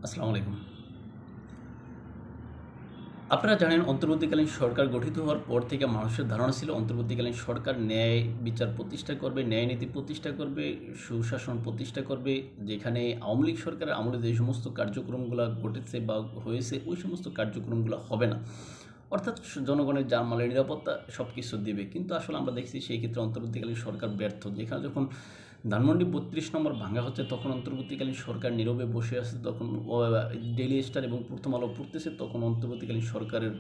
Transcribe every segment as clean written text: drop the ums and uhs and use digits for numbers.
আসসালামু আলাইকুম। আপনারা জানেন অন্তর্বর্তীকালীন সরকার গঠিত হওয়ার পর থেকে মানুষের ধারণা ছিল অন্তর্বর্তীকালীন সরকার ন্যায় বিচার প্রতিষ্ঠা করবে, ন্যায় নীতি প্রতিষ্ঠা করবে, সুশাসন প্রতিষ্ঠা করবে। যেখানে আওয়ামী লীগ সরকারের আমলে যে সমস্ত কার্যক্রমগুলো ঘটেছে বা হয়েছে ওই সমস্ত কার্যক্রমগুলো হবে না। অর্থাৎ জনগণের জানমালের নিরাপত্তা সব কিছু দিবে। কিন্তু আসলে আমরা দেখছি সেই ক্ষেত্রে অন্তর্বর্তীকালীন সরকার ব্যর্থ। যেখানে যখন ধানমন্ডি ৩২ নম্বর ভাঙা হচ্ছে তখন অন্তর্বর্তীকালীন সরকার নীরবে বসে আছে, তখন ডেইলি স্টার এবং প্রথম আলো পড়তেছে, তখন অন্তর্বর্তীকালীন সরকারের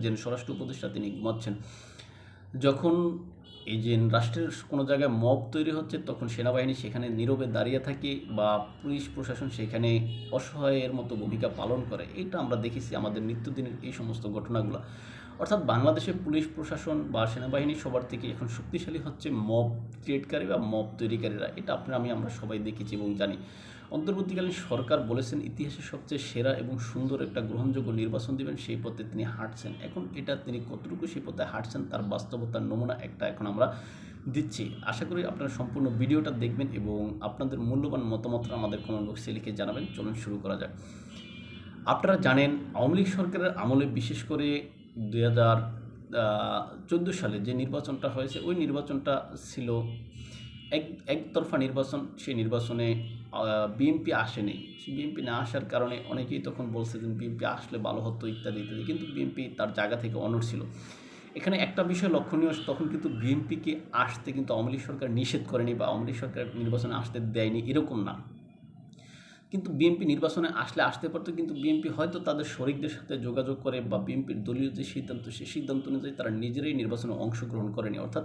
যে স্বরাষ্ট্র উপদেষ্টা তিনি ঘুমাচ্ছেন। যখন এই যে রাষ্ট্রের কোনো জায়গায় মব তৈরি হচ্ছে তখন সেনাবাহিনী সেখানে নীরবে দাঁড়িয়ে থাকে বা পুলিশ প্রশাসন সেখানে অসহায়ের মতো ভূমিকা পালন করে। এটা আমরা দেখেছি আমাদের নিত্যদিনের এই সমস্ত ঘটনাগুলো। অর্থাৎ বাংলাদেশের পুলিশ প্রশাসন বা সেনাবাহিনী সবার থেকে এখন শক্তিশালী হচ্ছে মব ক্রিয়েটকারী বা মব তৈরিকারীরা। এটা আমরা সবাই দেখেছি এবং জানি। অন্তর্বর্তীকালীন সরকার বলেছেন ইতিহাসের সবচেয়ে সেরা এবং সুন্দর একটা গ্রহণযোগ্য নির্বাচন দেবেন, সেই পথে তিনি হাঁটছেন। এখন এটা তিনি কতটুকু সেই পথে হাঁটছেন তার বাস্তবতার নমুনা একটা এখন আমরা দিচ্ছি। আশা করি আপনারা সম্পূর্ণ ভিডিওটা দেখবেন এবং আপনাদের মূল্যবান মতামতটা আমাদের কমেন্ট বক্সে লিখে জানাবেন। চলুন শুরু করা যাক। আপনারা জানেন আওয়ামী লীগ সরকারের আমলে বিশেষ করে 2014 সালে যে নির্বাচনটা হয়েছে ওই নির্বাচনটা ছিল একতরফা নির্বাচন। সেই নির্বাচনে বিএনপি আসেনি। বিএনপি না আসার কারণে অনেকেই তখন বলছে যে বিএনপি আসলে ভালো হতো ইত্যাদি ইত্যাদি, কিন্তু বিএনপি তার জায়গা থেকে অনড় ছিল। এখানে একটা বিষয় লক্ষণীয়, তখন কিন্তু বিএনপিকে আসতে কিন্তু আওয়ামী লীগ সরকার নিষেধ করেনি বা আওয়ামী লীগ সরকার নির্বাচনে আসতে দেয়নি, এরকম না। কিন্তু বিএনপি নির্বাচনে আসতে পারতো, কিন্তু বিএনপি হয়তো তাদের শরিকদের সাথে যোগাযোগ করে বা বিএনপির দলীয় যে সিদ্ধান্ত সেই সিদ্ধান্ত অনুযায়ী তারা নিজেরাই নির্বাচনে অংশগ্রহণ করেনি, অর্থাৎ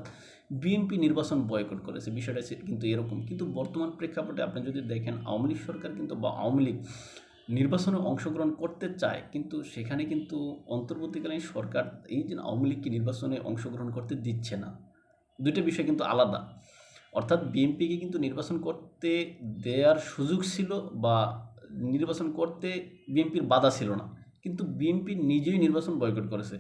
বিএনপি নির্বাচন বয়কট করেছে। বিষয়টা কিন্তু এরকম। কিন্তু বর্তমান প্রেক্ষাপটে আপনি যদি দেখেন আওয়ামী লীগ সরকার কিন্তু বা আওয়ামী লীগ নির্বাচনে অংশগ্রহণ করতে চায়, কিন্তু সেখানে কিন্তু অন্তর্বর্তীকালীন সরকার এই যে আওয়ামী লীগকে নির্বাচনে অংশগ্রহণ করতে দিচ্ছে না। দুইটা বিষয় কিন্তু আলাদা। অর্থাৎ বিএনপিকে কিন্তু নির্বাচন করতে দেওয়ার সুযোগ ছিল বা নির্বাচন করতে বিএনপির বাধা ছিল না, কিন্তু বিএনপি নিজেই নির্বাচন বয়কট করেছে।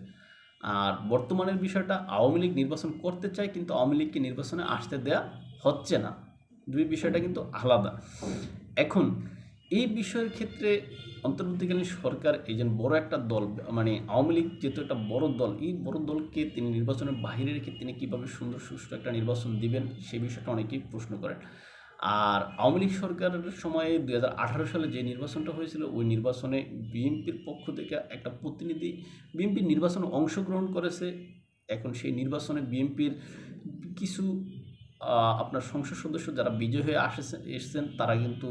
আর বর্তমানের বিষয়টা আওয়ামী লীগ নির্বাচন করতে চায় কিন্তু আওয়ামী লীগকে নির্বাচনে আসতে দেওয়া হচ্ছে না। দুই বিষয়টা কিন্তু আলাদা। এখন এই বিষয়ের ক্ষেত্রে অন্তর্বর্তীকালীন সরকার এই যে বড় একটা দল, মানে আওয়ামী লীগ যেহেতু একটা বড় দল, এই বড় দলকে তিনি নির্বাচনের বাইরে রেখে তিনি কীভাবে সুন্দর সুষ্ঠু একটা নির্বাচন দিবেন সেই বিষয়টা অনেকেই প্রশ্ন করেন। আর আওয়ামী লীগ সরকারের সময়ে 2018 সালে যে নির্বাচনটা হয়েছিল ওই নির্বাচনে বিএনপির পক্ষ থেকে একটা প্রতিনিধি বিএনপির নির্বাচনে অংশগ্রহণ করেছে। এখন সেই নির্বাচনে বিএনপির কিছু আপনার সংসদ সদস্য যারা বিজয়ী হয়ে এসেছেন তারা কিন্তু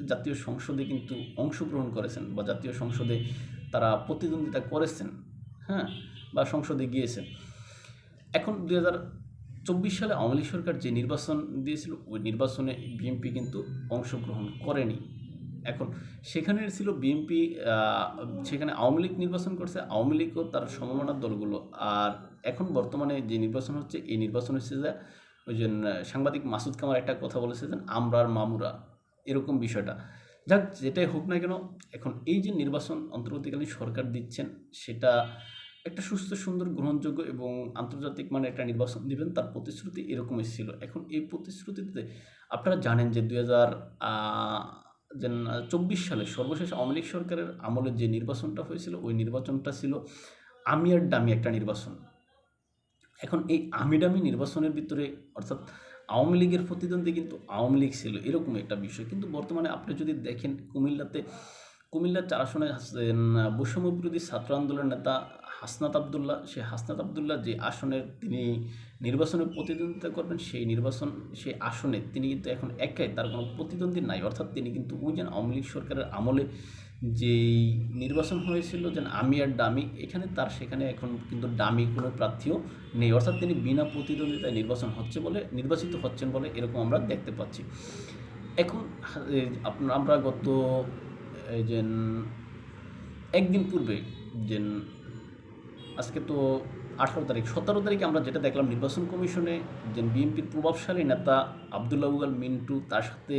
জাতীয় সংসদে কিন্তু অংশগ্রহণ করেছেন বা জাতীয় সংসদে তারা প্রতিদ্বন্দ্বিতা করেছেন, হ্যাঁ, বা সংসদে গিয়েছেন। এখন 2024 সালে আওয়ামী লীগ সরকার যে নির্বাচন দিয়েছিল ওই নির্বাচনে বিএনপি কিন্তু অংশগ্রহণ করেনি। এখন সেখানে ছিল বিএনপি, সেখানে আওয়ামী লীগ নির্বাচন করছে, আওয়ামী লীগও তার সমমনার দলগুলো। আর এখন বর্তমানে যে নির্বাচন হচ্ছে এই নির্বাচন হচ্ছে যে ওই যে সাংবাদিক মাসুদ কামাল একটা কথা বলেছে যে আমরা আর মামুরা, এরকম বিষয়টা। যাক, যেটাই হোক না কেন, এখন এই যে নির্বাচন অন্তর্বর্তীকালীন সরকার দিচ্ছেন সেটা একটা সুস্থ সুন্দর গ্রহণযোগ্য এবং আন্তর্জাতিক মানের একটা নির্বাচন দিবেন, তার প্রতিশ্রুতি এরকমই ছিল। এখন এই প্রতিশ্রুতিতে আপনারা জানেন যে 2024 সালে সর্বশেষ আওয়ামী লীগ সরকারের আমলে যে নির্বাচনটা হয়েছিল ওই নির্বাচনটা ছিল আমি আর ডামি একটা নির্বাচন। এখন এই আমি ডামি নির্বাচনের ভিতরে অর্থাৎ আওয়ামী লীগের প্রতিদ্বন্দ্বী কিন্তু আওয়ামী লীগ ছিল, এরকম একটা বিষয়। কিন্তু বর্তমানে আপনি যদি দেখেন কুমিল্লার 4 আসনে বৈষম্য বিরোধী ছাত্র আন্দোলনের নেতা হাসনাত আবদুল্লাহ, সেই হাসনাত আবদুল্লাহ যে আসনের তিনি নির্বাচনে প্রতিদ্বন্দ্বিতা করবেন সেই আসনে তিনি কিন্তু এখন একাই, তার কোনো প্রতিদ্বন্দ্বী নাই। অর্থাৎ তিনি কিন্তু ওই যে আওয়ামী লীগ সরকারের আমলে যেই নির্বাচন হয়েছিল যে আমি আর ডামি, এখানে তার সেখানে এখন কিন্তু ডামি কোনো প্রার্থীও নেই। অর্থাৎ তিনি বিনা প্রতিদ্বন্দ্বিতায় নির্বাচিত হচ্ছেন বলে এরকম আমরা দেখতে পাচ্ছি। এখন আমরা গত এই যে একদিন পূর্বে যে আজকে তো 18 তারিখ, 17 তারিখে আমরা যেটা দেখলাম নির্বাচন কমিশনে যে বিএনপির প্রভাবশালী নেতা আবদুল্লাহ আবুল মিন্টু তার সাথে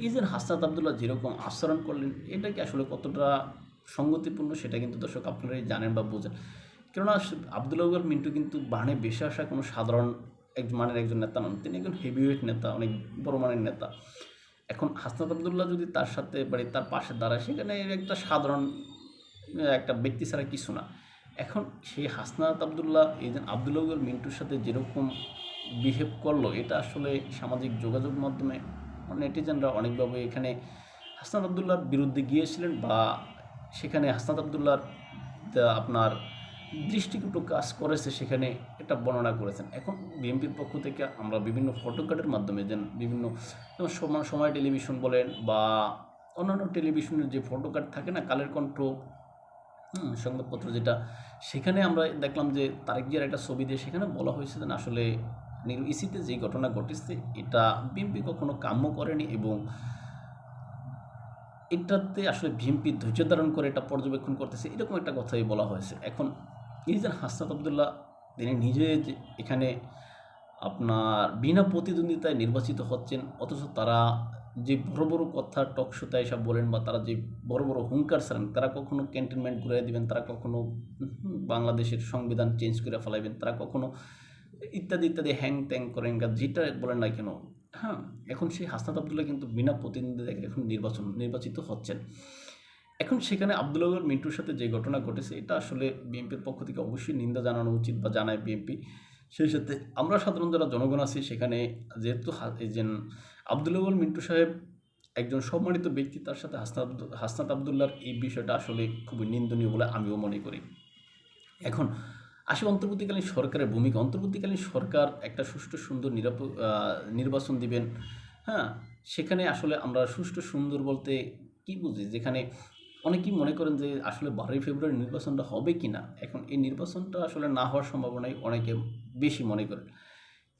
এই যে হাসনাত আবদুল্লাহ যেরকম আচরণ করলেন, এটা কি আসলে কতটা সঙ্গতিপূর্ণ সেটা কিন্তু দর্শক আপনারাই জানেন বা বোঝেন। কেননা আবদুল্লাহ আবুল মিন্টু কিন্তু বানে বেশি আসা কোনো সাধারণ একজন নেতা নন, তিনি একজন হেভিওয়েট নেতা, অনেক বড় মানের নেতা। এখন হাসনাত আবদুল্লাহ যদি তার সাথে মানে তার পাশে দাঁড়ায়, সেখানে একটা সাধারণ একটা ব্যক্তি ছাড়া কিছু না। এখন সেই হাসনাত আবদুল্লাহ এই যে আবদুল্লাহ মিন্টুর সাথে যেরকম বিহেভ করলো, এটা আসলে সামাজিক যোগাযোগ মাধ্যমে নেটিজেনরা অনেকভাবে এখানে হাসনাত আবদুল্লাহর বিরুদ্ধে গিয়েছিলেন, বা সেখানে হাসনাত আবদুল্লাহর আপনার দৃষ্টিকটু কাজ করেছে সেখানে এটা বর্ণনা করেছেন। এখন বিএনপির পক্ষ থেকে আমরা বিভিন্ন ফটোকার্ডের মাধ্যমে বিভিন্ন যেমন সময় টেলিভিশন বলেন বা অন্যান্য টেলিভিশনের যে ফটোকার্ড থাকে না, কালের কণ্ঠ সংবাদপত্র যেটা, সেখানে আমরা দেখলাম যে তারেক জিয়ার একটা ছবি দিয়ে সেখানে বলা হয়েছে যে আসলে ইসিতে যে ঘটনা ঘটেছে এটা বিএনপি কখনো কাম্য করেনি, এবং এটাতে আসলে বিএনপি ধৈর্য ধারণ করে এটা পর্যবেক্ষণ করতেছে, এরকম একটা কথাই বলা হয়েছে। এখন এই যে হাসনাত আবদুল্লাহ তিনি নিজে যে এখানে আপনার বিনা প্রতিদ্বন্দ্বিতায় নির্বাচিত হচ্ছেন, অথচ তারা যে বড় বড় কথা টকশোতে এসব বলেন, বা তারা যে বড় বড় হুঙ্কার ছাড়েন, তারা কখনো ক্যান্টনমেন্ট ঘুরিয়ে দিবেন, তারা কখনো বাংলাদেশের সংবিধান চেঞ্জ করে ফেলাইবেন, তারা কখনো ইত্যাদি ইত্যাদি হ্যাং ত্যাং করেন, যেটা বলেন না কেন। হ্যাঁ, এখন সেই হাসনাত আবদুল্লাহ কিন্তু বিনা প্রতিদ্বন্দ্বিতায় এখন নির্বাচিত হচ্ছেন। এখন সেখানে আবদুল্লাহ মিন্টুর সাথে যে ঘটনা ঘটেছে, এটা আসলে বিএনপির পক্ষ থেকে অবশ্যই নিন্দা জানানো উচিত, বা জানায় বিএনপি। সেই সাথে আমরা সাধারণ যারা জনগণ আছি, সেখানে যেহেতু এই যে আবদুল্লাহ মিন্টু সাহেব একজন সম্মানিত ব্যক্তি, তার সাথে হাসনাত আবদুল্লাহর এই বিষয়টা আসলে খুবই নিন্দনীয় বলে আমিও মনে করি। এখন আসলে অন্তর্বর্তীকালীন সরকারের ভূমিকা, অন্তর্বর্তীকালীন সরকার একটা সুষ্ঠু সুন্দর নির্বাচন দিবেন। হ্যাঁ, সেখানে আসলে আমরা সুষ্ঠু সুন্দর বলতে কি বুঝি, যেখানে অনেকেই মনে করেন যে আসলে 12ই ফেব্রুয়ারি নির্বাচনটা হবে কি না। এখন এই নির্বাচনটা আসলে না হওয়ার সম্ভাবনাই অনেকে বেশি মনে করেন,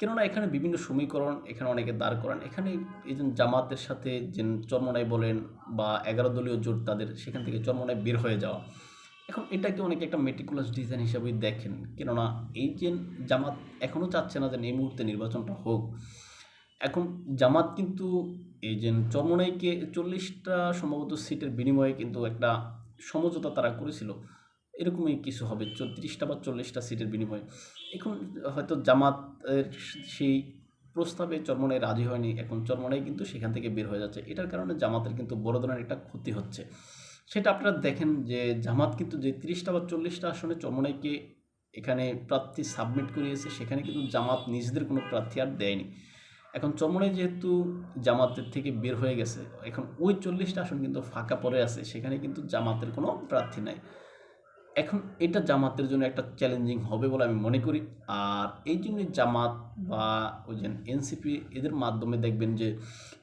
কেননা এখানে বিভিন্ন সমীকরণ এখানে অনেকে দাঁড় করান। এখানে এই যে জামাতের সাথে যে চরমনাই বলেন বা 11 দলীয় জোট, তাদের সেখান থেকে চরমনাই বের হয়ে যাওয়া, এখন এটাকে অনেকে একটা মেটিকুলাস ডিজাইন হিসাবেই দেখেন, কেননা এই যে জামাত এখনও চাচ্ছে না যে এই মুহূর্তে নির্বাচনটা হোক। এখন জামাত কিন্তু এই যে চরমনাইকে 40টা সম্ভবত সিটের বিনিময়ে কিন্তু একটা সমঝোতা তারা করেছিল, এরকমই কিছু হবে, 30টা বা 40টা সিটের বিনিময়ে। এখন হয়তো জামাতের সেই প্রস্তাবে চরমনাই রাজি হয়নি, এখন চরমনাই কিন্তু সেখান থেকে বের হয়ে যাচ্ছে। এটার কারণে জামাতের কিন্তু বড় ধরনের একটা ক্ষতি হচ্ছে। সেটা আপনারা দেখেন যে জামাত কিন্তু যে 30টা বা 40টা আসনে চরমনাইকে এখানে প্রার্থী সাবমিট করিয়েছে, সেখানে কিন্তু জামাত নিজেদের কোনো প্রার্থী আর দেয়নি। এখন চরমনাই যেহেতু জামাতের থেকে বের হয়ে গেছে, এখন ওই 40টা আসন কিন্তু ফাঁকা পড়ে আছে, সেখানে কিন্তু জামাতের কোনো প্রার্থী নাই। এখন এটা জামাতের জন্য একটা চ্যালেঞ্জিং হবে বলে আমি মনে করি। আর এই জন্যই জামাত বা ওই যে এনসিপি, এদের মাধ্যমে দেখবেন যে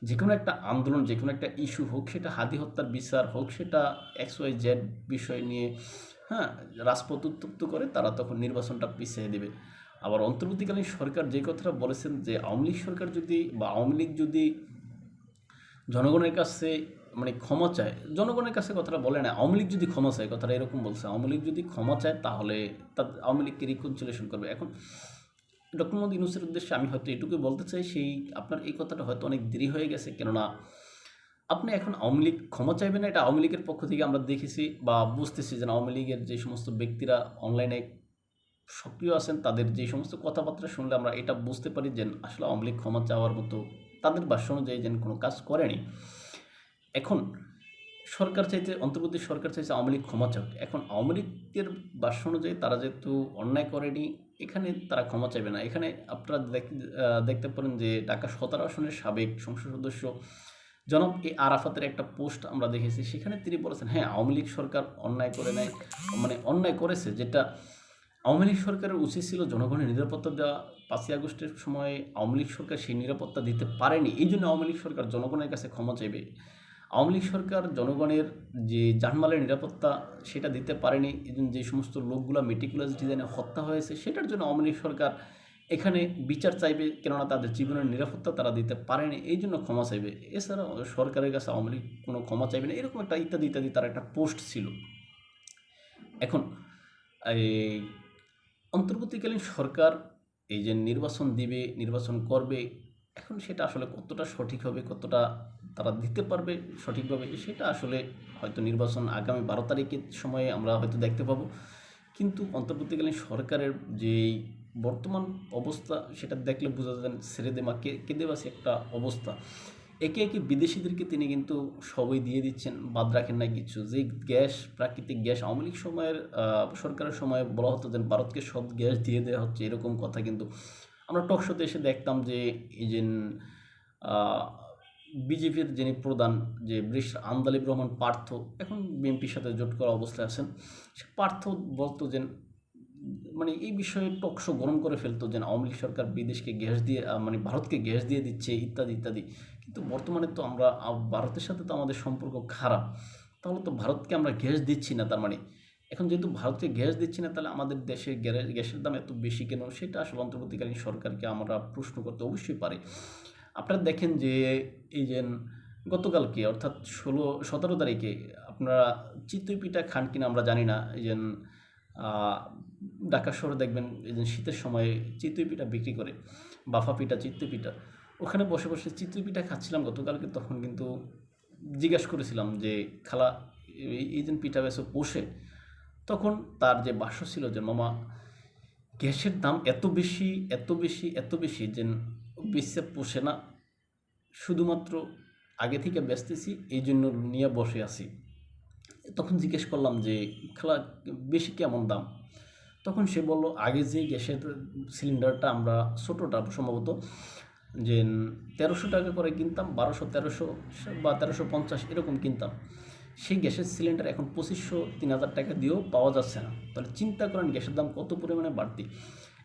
যে কোনো একটা আন্দোলন, যে কোনো একটা ইস্যু হোক, সেটা হাদি হত্যার বিচার হোক, সেটা XYZ বিষয় নিয়ে হ্যাঁ রাজপথ উত্তপ্ত করে তারা তখন নির্বাচনটা পিছিয়ে দেবে। আবার অন্তর্বর্তীকালীন সরকার যে কথাটা বলেছেন যে আওয়ামী লীগ সরকার যদি বা আওয়ামী লীগ যদি জনগণের কাছে মানে ক্ষমা চায়, জনগণের কাছে কথাটা বলে না, আওয়ামী লীগ যদি ক্ষমা চায়, কথাটা এরকম বলছে, আওয়ামী লীগ যদি ক্ষমা চায় তাহলে তার আওয়ামী লীগকে রিকনসিলেশন করবে। এখন ডক্টর মোহাম্মদ ইউনূসের উদ্দেশ্যে আমি হয়তো এটুকুই বলতে চাই, সেই আপনার এই কথাটা হয়তো অনেক দেরি হয়ে গেছে, কেননা আপনি এখন আওয়ামী লীগ ক্ষমা চাইবেন না, এটা আওয়ামী লীগের পক্ষ থেকে আমরা দেখেছি বা বুঝতেছি যে আওয়ামী লীগের যে সমস্ত ব্যক্তিরা অনলাইনে সক্রিয় আছেন, তাদের যে সমস্ত কথাবার্তা শুনলে আমরা এটা বুঝতে পারি যে আসলে আওয়ামী লীগ ক্ষমা চাওয়ার মতো তাদের ভাষ্য অনুযায়ী যেন কোনো কাজ করেনি। এখন সরকার চাইতে, অন্তর্বর্তী সরকার চাইছে আওয়ামী লীগ ক্ষমা চাক। এখন আওয়ামী লীগের ভাষ্য অনুযায়ী তারা যেহেতু অন্যায় করেনি, এখানে তারা ক্ষমা চাইবে না। এখানে আপনারা দেখতে পারেন যে ঢাকা 17 আসনের সাবেক সংসদ সদস্য জনাব আরাফাতের একটা পোস্ট আমরা দেখেছি, সেখানে তিনি বলেছেন হ্যাঁ আওয়ামী লীগ সরকার অন্যায় করে নাই, মানে অন্যায় করেছে, যেটা আওয়ামী লীগ সরকারের উচিত ছিল জনগণের নিরাপত্তা দেওয়া। 5ই আগস্টের সময় আওয়ামী লীগ সরকার সেই নিরাপত্তা দিতে পারেনি, এই জন্য আওয়ামী লীগ সরকার জনগণের কাছে ক্ষমা চাইবে। আওয়ামী লীগ সরকার জনগণের যে জানমালের নিরাপত্তা সেটা দিতে পারেনি, এই জন্য যে সমস্ত লোকগুলো মেটিকুলাস ডিজাইনে হত্যা হয়েছে, সেটার জন্য আওয়ামী লীগ সরকার এখানে বিচার চাইবে, কেননা তাদের জীবনের নিরাপত্তা তারা দিতে পারেনি, এই জন্য ক্ষমা চাইবে। এছাড়া সরকারের কাছে আওয়ামী লীগ কোনো ক্ষমা চাইবে না, এরকম একটা ইত্যাদি ইত্যাদি তার একটা পোস্ট ছিল। এখন এই অন্তর্বর্তীকালীন সরকার এই যে নির্বাচন দিবে, নির্বাচন করবে, এখন সেটা আসলে কতটা সঠিক হবে, কতটা তারা দিতে পারবে সঠিকভাবে, সেটা আসলে হয়তো নির্বাচন আগামী 12 তারিখের সময়ে আমরা হয়তো দেখতে পাবো। কিন্তু অন্তর্বর্তীকালীন সরকারের যেই বর্তমান অবস্থা, সেটা দেখলে বোঝা যায় ছেড়ে দেমা কেঁদে বাসি একটা অবস্থা। একে একে বিদেশিদেরকে তিনি কিন্তু সবই দিয়ে দিচ্ছেন, বাদ রাখেন না কিছু। যে গ্যাস, প্রাকৃতিক গ্যাস আওয়ামী লীগ সময়ের সরকারের সময় বলা হতো যে ভারতকে সব গ্যাস দিয়ে দেওয়া হচ্ছে, এরকম কথা কিন্তু আমরা টক শোতে এসে দেখতাম যে এই যে বিজেপির যিনি প্রধান যে আন্দালিব রহমান পার্থ, এখন বিএনপির সাথে জোট করা অবস্থায় আছেন, সে পার্থ বলতো যে মানে এই বিষয়ে টকশো গরম করে ফেলতো যে আওয়ামী লীগ সরকার বিদেশকে গ্যাস দিয়ে মানে ভারতকে গ্যাস দিয়ে দিচ্ছে ইত্যাদি ইত্যাদি। কিন্তু বর্তমানে তো আমরা ভারতের সাথে তো আমাদের সম্পর্ক খারাপ, তাহলে তো ভারতকে আমরা গ্যাস দিচ্ছি না, তার মানে এখন যেহেতু ভারতকে গ্যাস দিচ্ছি না, তাহলে আমাদের দেশে গ্যাসের দাম এত বেশি কেন, সেটা আসলে অন্তর্বর্তীকালীন সরকারকে আমরা প্রশ্ন করতে অবশ্যই পারি। আপনারা দেখেন যে এই যে গতকালকে অর্থাৎ 17 তারিখে আপনারা চিতই পিঠা খান কিনা আমরা জানি না, এই যে ঢাকা শহরে দেখবেন এই যে শীতের সময় চিতই পিঠা বিক্রি করে, বাফা পিঠা, চিতই পিঠা, ওখানে বসে বসে চিতই পিঠা খাচ্ছিলাম গতকালকে। তখন কিন্তু জিজ্ঞেস করেছিলাম যে খালা এই যে পিঠা বেসো পোষে, তখন তার যে ভাষ্য ছিল যে মামা গ্যাসের দাম এত বেশি এত বেশি এত বেশি যে বেচে পোষে না, শুধুমাত্র আগে থেকে বেচতেছি এই জন্য নিয়ে বসে আছি। তখন জিজ্ঞেস করলাম যে খালা বেশি কেমন দাম, তখন সে বলল আগে যে গ্যাসের সিলিন্ডারটা আমরা ছোটোটা সম্ভবত যে 1300 টাকা করে কিনতাম, 1200 1300 বা 1350 এরকম কিনতাম, সেই গ্যাসের সিলিন্ডার এখন 2500 3000 টাকা দিয়েও পাওয়া যাচ্ছে না। তাহলে চিন্তা করেন গ্যাসের দাম কত পরিমাণে বাড়তি।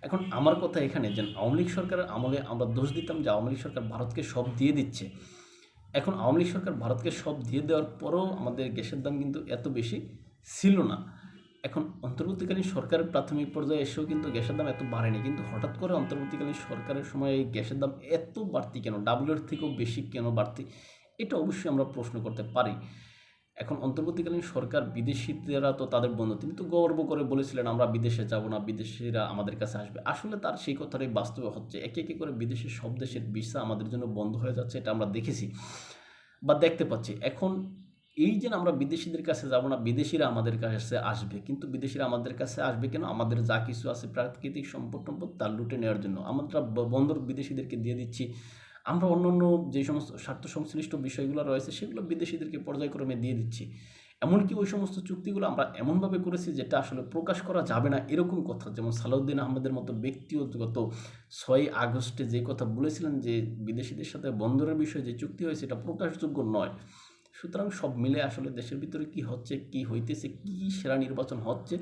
এখন আমার কথা এখানে যে আওয়ামী লীগ সরকারের আমলে আমরা দোষ দিতাম যে আওয়ামী লীগ সরকার ভারতকে সব দিয়ে দিচ্ছে। এখন আওয়ামী লীগ সরকার ভারতকে সব দিয়ে দেওয়ার পরেও আমাদের গ্যাসের দাম কিন্তু এত বেশি ছিল না। এখন অন্তর্বর্তীকালীন সরকারের প্রাথমিক পর্যায়ে এসেও কিন্তু গ্যাসের দাম এত বাড়েনি, কিন্তু হঠাৎ করে অন্তর্বর্তীকালীন সরকারের সময় এই গ্যাসের দাম এত বাড়তি কেন, ডাবলের থেকেও বেশি কেন বাড়তি, এটা অবশ্যই আমরা প্রশ্ন করতে পারি। এখন অন্তর্বর্তীকালীন সরকার বিদেশিরা তো তাদের বন্ধু, তিনি তো গর্ব করে বলেছিলেন আমরা বিদেশে যাব না, বিদেশিরা আমাদের কাছে আসবে। আসলে তার সেই কথাটাই বাস্তবে হচ্ছে, একে একে করে বিদেশের সব দেশের ভিসা আমাদের জন্য বন্ধ হয়ে যাচ্ছে, এটা আমরা দেখেছি বা দেখতে পাচ্ছি। এখন এই যে আমরা বিদেশিদের কাছে যাব না, বিদেশিরা আমাদের কাছে আসবে, কিন্তু বিদেশিরা আমাদের কাছে আসবে কেন, আমাদের যা কিছু আছে প্রাকৃতিক সম্পদ টম্পদ তার লুটে নেওয়ার জন্য। আমরা বন্দর বিদেশিদেরকে দিয়ে দিচ্ছি, আমরা অন্য অন্য যে সমস্ত স্বার্থ সংশ্লিষ্ট বিষয়গুলো রয়েছে সেগুলো বিদেশিদেরকে পর্যায়ক্রমে দিয়ে দিচ্ছি। এমনকি ওই সমস্ত চুক্তিগুলো আমরা এমনভাবে করেছি যেটা আসলে প্রকাশ করা যাবে না এরকম কথা, যেমন সালাউদ্দিন আহমেদের মতো ব্যক্তিও গত 6 আগস্টে যে কথা বলেছিলেন যে বিদেশিদের সাথে বন্দরের বিষয়ে যে চুক্তি হয়েছে এটা প্রকাশযোগ্য নয়। সুতরাং সব মিলে আসলে দেশের ভিতরে কি হচ্ছে, কি হইতেছে, কি সেরা নির্বাচন হচ্ছে,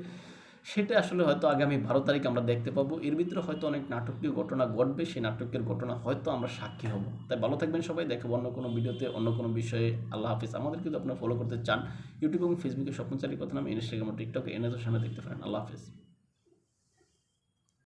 সেটা আসলে হয়তো আগামী 12 তারিখ আমরা দেখতে পাবো। এর ভিতরে হয়তো অনেক নাটকীয় ঘটনা ঘটবে, সেই নাটকের ঘটনা হয়তো আমরা সাক্ষী হব। তাই ভালো থাকবেন সবাই, দেখাবো অন্য কোনো ভিডিওতে অন্য কোনো বিষয়ে। আল্লাহ হাফিজ। আমাদের কিন্তু আপনারা ফলো করতে চান ইউটিউব এবং ফেসবুকে স্বপ্নচারী কথা নামে, ইনস্টাগ্রাম ও টিকটকে এনেদের সামনে দেখতে পারেন। আল্লাহ হাফিজ।